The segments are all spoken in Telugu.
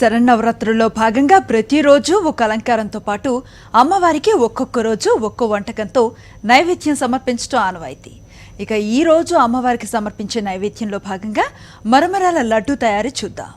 శరన్నవరాత్రుల్లో భాగంగా ప్రతిరోజు ఒక అలంకారంతో పాటు అమ్మవారికి ఒక్కొక్క రోజు ఒక్కో వంటకంతో నైవేద్యం సమర్పించడం ఆనవాయితీ. ఇక ఈ రోజు అమ్మవారికి సమర్పించే నైవేద్యంలో భాగంగా మరమరాల లడ్డు తయారీ చూద్దాం.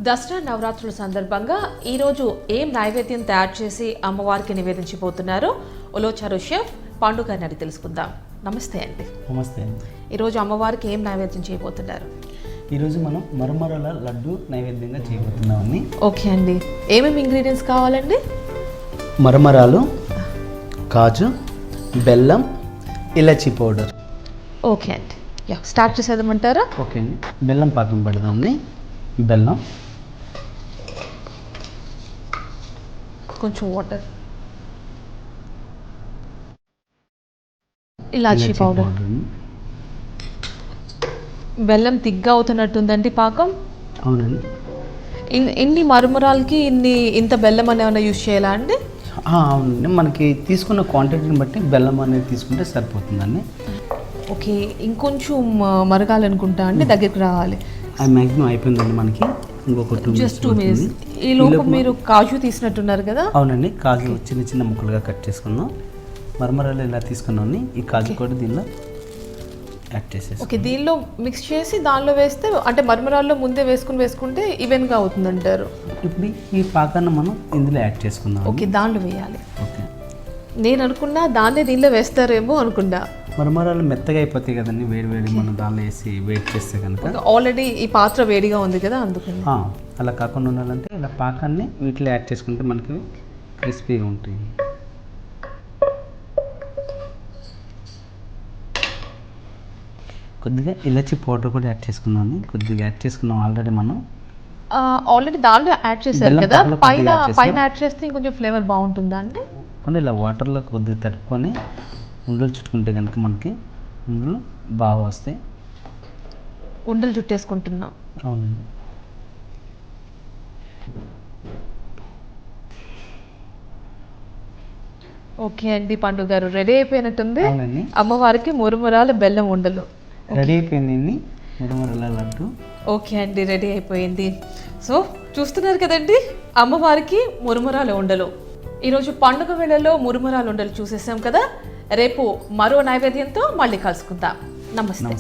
దసరా నవరాత్రుల సందర్భంగా ఈరోజు ఏం నైవేద్యం తయారు చేసి అమ్మవారికి నివేదించబోతున్నారో ఉలోచారు షెఫ్ పండు గారిని అడిగి తెలుసుకుందాం. నమస్తే అండి. నమస్తే అండి. ఈరోజు అమ్మవారికి ఏం నైవేద్యం చేయబోతున్నారు? ఈరోజు మనం మరమరాల లడ్డు నైవేద్యంగా చేయబోతున్నామని. ఓకే అండి, ఏమేమి ఇంగ్రీడియంట్స్ కావాలండి? మరమరాలు, కాజు, బెల్లం, ఇలాచీ పౌడర్. ఓకే అండి, స్టార్ట్ చేసేదమంటారా? ఓకే అండి, బెల్లం పాకం పెడదామండి. బెల్లం, కొంచెం వాటర్, ఇలాచీ పౌడర్. బెల్లం తిగ్గా అవుతున్నట్టుందండి పాకం. అవునండి. ఎన్ని మరమరాలకి ఇంత బెల్లం అనేమైనా యూజ్ చేయాలా అండి? అవునండి, మనకి తీసుకున్న క్వాంటిటీని బట్టి బెల్లం అనేది తీసుకుంటే సరిపోతుందండి. ఓకే, ఇంకొంచెం మరగాలనుకుంటా అండి, దగ్గరికి రావాలి. అది మ్యాక్సిమం అయిపోయిందండి మనకి. ఇంకొక జస్ట్ 2 minutes. ఈ లోపు మీరు కాజు తీసినట్టున్నారు కదా? అవునండి, కాజు చిన్న చిన్న ముక్కలుగా కట్ చేసుకున్నాం. మరమరాలు ఇలా తీసుకున్నాం. ఈ కాజు కూడా దీనిలో యాడ్ చేసేసి ఓకే, దీనిలో మిక్స్ చేసి దానిలో వేస్తే అంటే మరమరాల్లో ముందే వేసుకుంటే ఈవెన్గా అవుతుందంటారు. ఇప్పుడు ఈ పాకాన్ని మనం ఇందులో యాడ్ చేసుకుందాం. ఓకే, దానిలో వేయాలి. ఓకే, నేను అనుకున్నా దాన్నే దీనిలో వేస్తారేమో అనుకున్నా. మరమరాలు మెత్తగా అయిపోతాయి కదండి, వేడి మనం దానిలో వేసి వేడి చేస్తే కనుక. ఆల్రెడీ ఈ పాత్ర వేడిగా ఉంది కదా, అందుకని. అలా కాకుండా ఉండాలంటే ఇలా పాకాన్ని వీటిలో యాడ్ చేసుకుంటే మనకి క్రిస్పీగా ఉంటాయి. కొద్దిగా ఇలాచి పౌడర్ కూడా యాడ్ చేసుకున్నాం. కొద్దిగా యాడ్ చేసుకున్నాం ఆల్రెడీ మనం. ఆల్రెడీ దానిలో యాడ్ చేశారు కదా, పైన యాడ్ చేస్తే ఇంకొంచెం ఫ్లేవర్ బాగుంటుందా అండి? ఇలా వాటర్లో కొద్దిగా తడుపుకొని ఉండలు చుట్టుకుంటే కనుక మనకి ఉండలు బాగా వస్తాయి. ఉండలు చుట్టేసుకుంటున్నాం. అవునండి. ఓకే అండి, పండు గారు రెడీ అయిపోయినట్టుంది. అమ్మవారికి మురుమురాల బెల్లం ఉండలు రెడీ అయిపోయింది. మురుమురాల లడ్డు ఓకే అండి, రెడీ అయిపోయింది. సో చూస్తున్నారు కదండి, అమ్మవారికి మురుమురాల ఉండలు. ఈరోజు పండుగ వేళలో మురుమురాల ఉండలు చూసేసాం కదా. రేపు మరో నైవేద్యంతో మళ్ళీ కలుసుకుందాం. నమస్తే.